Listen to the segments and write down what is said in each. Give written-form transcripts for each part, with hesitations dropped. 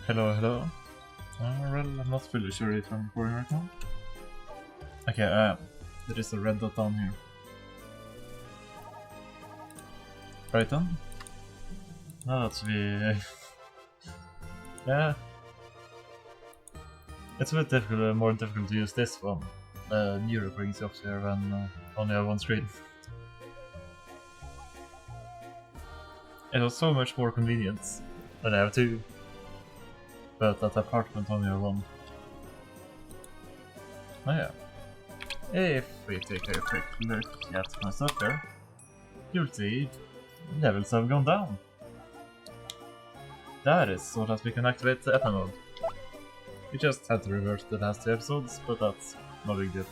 Hello, hello. Well, I'm not fully sure if I'm recording right now. Okay, there is a red dot down here. Right on. Now that we... yeah. It's a bit difficult, more difficult to use this one. New recording software when only have one screen. It was so much more convenient when I have two. But that apartment only have one. Oh yeah. If we take a quick look at my stuff here, you'll see levels have gone down. That is so that we can activate the Etna mode. We just had to reverse the last 2 episodes, but that's no big deal.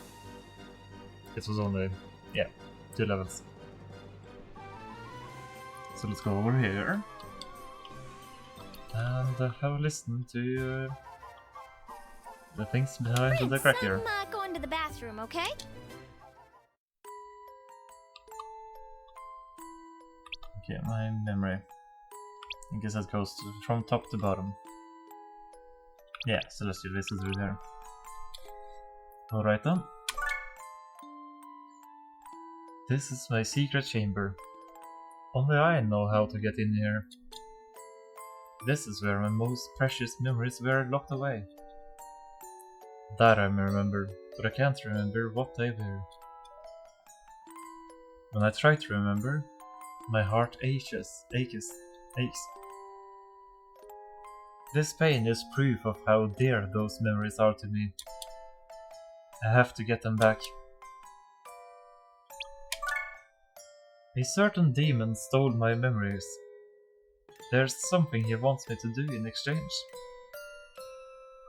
It was only, yeah, 2 levels. So let's go over here and have a listen to the things behind the crack here. I'm going to the bathroom, okay? Okay, my memory. I guess that goes from top to bottom. Yeah, TheCelestialBeast is over there. Alright then. This is my secret chamber. Only I know how to get in here. This is where my most precious memories were locked away. That I remember, but I can't remember what they were. When I try to remember, my heart aches. This pain is proof of how dear those memories are to me. I have to get them back. A certain demon stole my memories. There's something he wants me to do in exchange.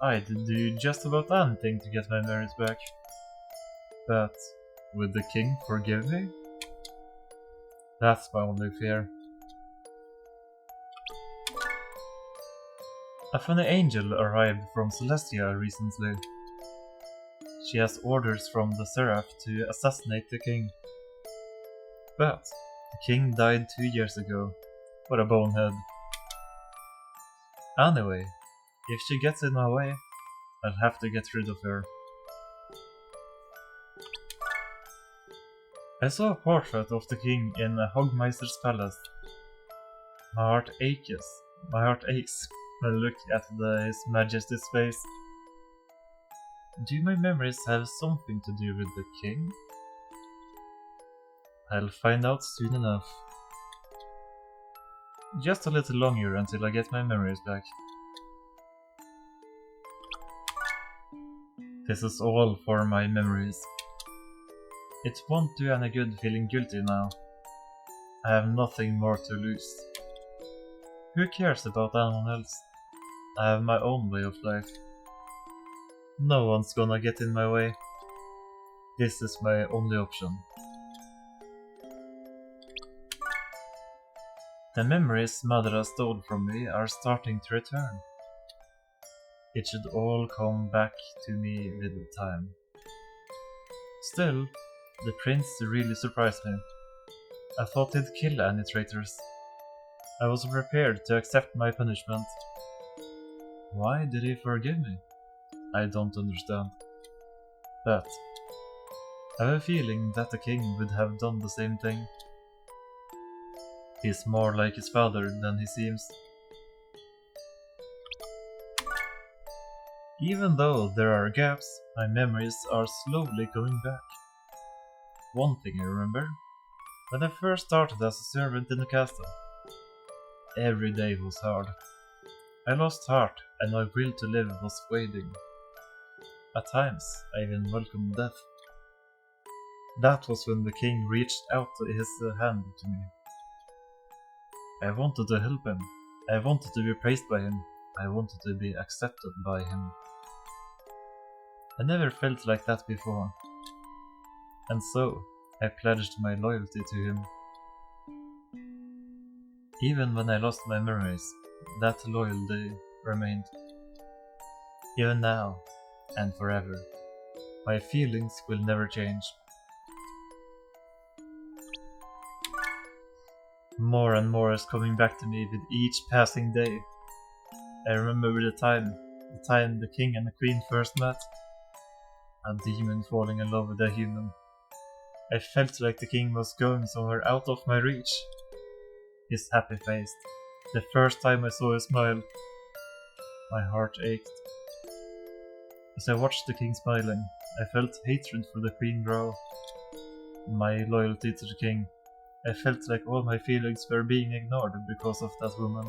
I'd do just about anything to get my memories back. But would the king forgive me? That's my only fear. A funny angel arrived from Celestia recently. She has orders from the Seraph to assassinate the king. But the king died 2 years ago. What a bonehead. Anyway, if she gets in my way, I'll have to get rid of her. I saw a portrait of the king in a Hogmeister's palace. My heart aches. My heart aches when I look at His Majesty's face. Do my memories have something to do with the king? I'll find out soon enough. Just a little longer until I get my memories back. This is all for my memories. It won't do any good feeling guilty now. I have nothing more to lose. Who cares about anyone else? I have my own way of life. No one's gonna get in my way. This is my only option. The memories Madara stole from me are starting to return. It should all come back to me with time. Still, the prince really surprised me. I thought he'd kill any traitors. I was prepared to accept my punishment. Why did he forgive me? I don't understand. But I have a feeling that the king would have done the same thing. He's more like his father than he seems. Even though there are gaps, my memories are slowly coming back. One thing I remember, when I first started as a servant in the castle, every day was hard. I lost heart and my will to live was fading. At times, I even welcomed death. That was when the king reached out his hand to me. I wanted to help him. I wanted to be praised by him. I wanted to be accepted by him. I never felt like that before. And so, I pledged my loyalty to him. Even when I lost my memories, that loyalty remained. Even now, and forever, my feelings will never change. More and more is coming back to me with each passing day. I remember the time the king and the queen first met. A demon falling in love with a human. I felt like the king was going somewhere out of my reach. His happy face. The first time I saw his smile, my heart ached. As I watched the king smiling, I felt hatred for the queen grow. My loyalty to the king. I felt like all my feelings were being ignored because of that woman.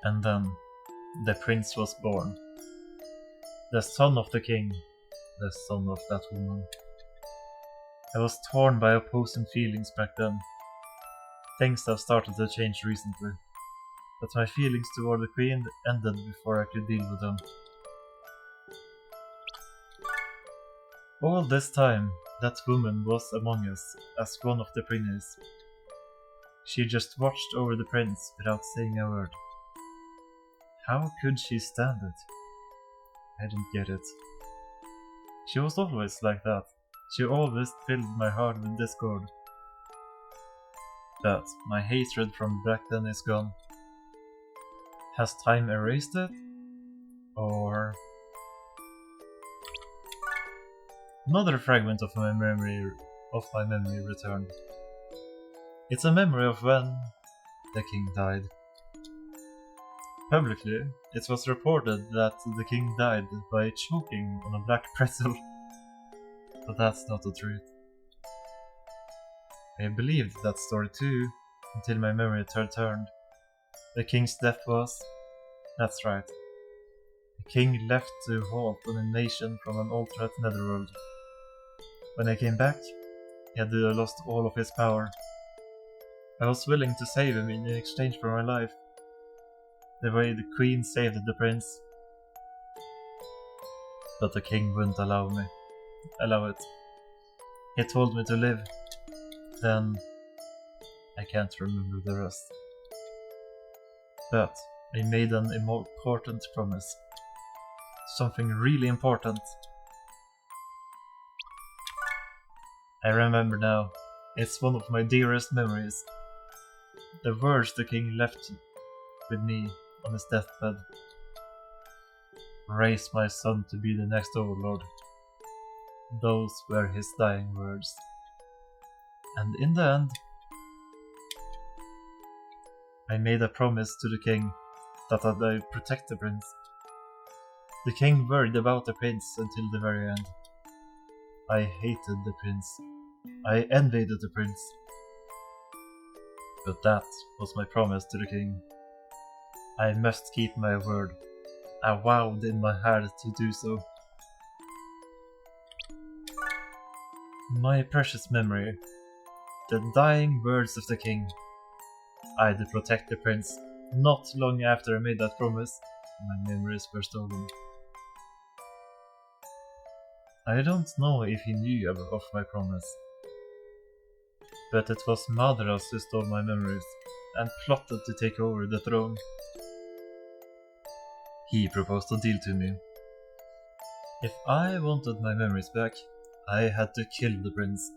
And then, the prince was born. The son of the king, the son of that woman. I was torn by opposing feelings back then. Things have started to change recently, but my feelings toward the queen ended before I could deal with them. All this time, that woman was among us as one of the princes. She just watched over the prince without saying a word. How could she stand it? I don't get it. She was always like that. She always filled my heart with discord. But my hatred from back then is gone. Has time erased it? Or... Another fragment of my memory returned. It's a memory of when the king died. Publicly, it was reported that the king died by choking on a black pretzel. But that's not the truth. I believed that story too, until my memory returned. The king's death was... That's right. The king left to halt an invasion from an alternate netherworld. When I came back, he had lost all of his power. I was willing to save him in exchange for my life. The way the queen saved the prince. But the king wouldn't allow it. He told me to live. Then I can't remember the rest. But I made an important promise. Something really important. I remember now. It's one of my dearest memories. The words the king left with me on his deathbed. Raise my son to be the next overlord. Those were his dying words. And in the end, I made a promise to the king that I'd protect the prince. The king worried about the prince until the very end. I hated the prince. I envied the prince. But that was my promise to the king. I must keep my word. I vowed in my heart to do so. My precious memory. The dying words of the king. I'd protect the prince. Not long after I made that promise, my memories were stolen. I don't know if he knew of my promise. But it was Madras who stole my memories and plotted to take over the throne. He proposed a deal to me. If I wanted my memories back, I had to kill the prince.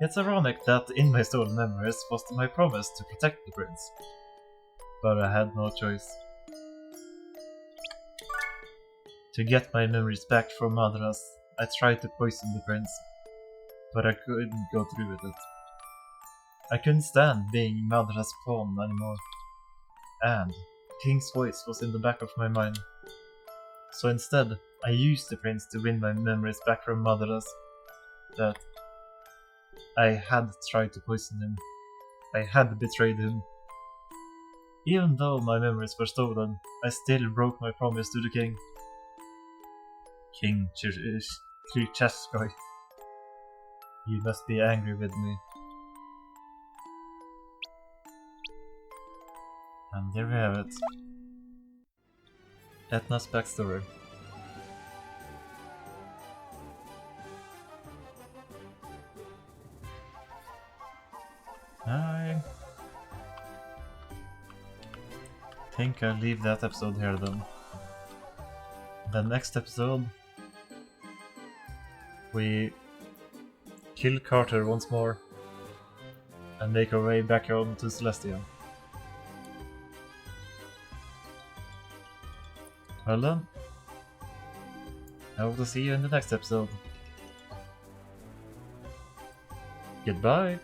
It's ironic that in my stolen memories was my promise to protect the prince. But I had no choice. To get my memories back from Madras, I tried to poison the prince. But I couldn't go through with it. I couldn't stand being Madras' pawn anymore. And King's voice was in the back of my mind. So instead, I used the prince to win my memories back from Madras. But I had tried to poison him. I had betrayed him. Even though my memories were stolen, I still broke my promise to the king. King Chircheskoi, you must be angry with me. And there we have it. Etna's backstory. I think I'll leave that episode here then. The next episode, we kill Carter once more and make our way back home to Celestia. Well then, I hope to see you in the next episode. Goodbye!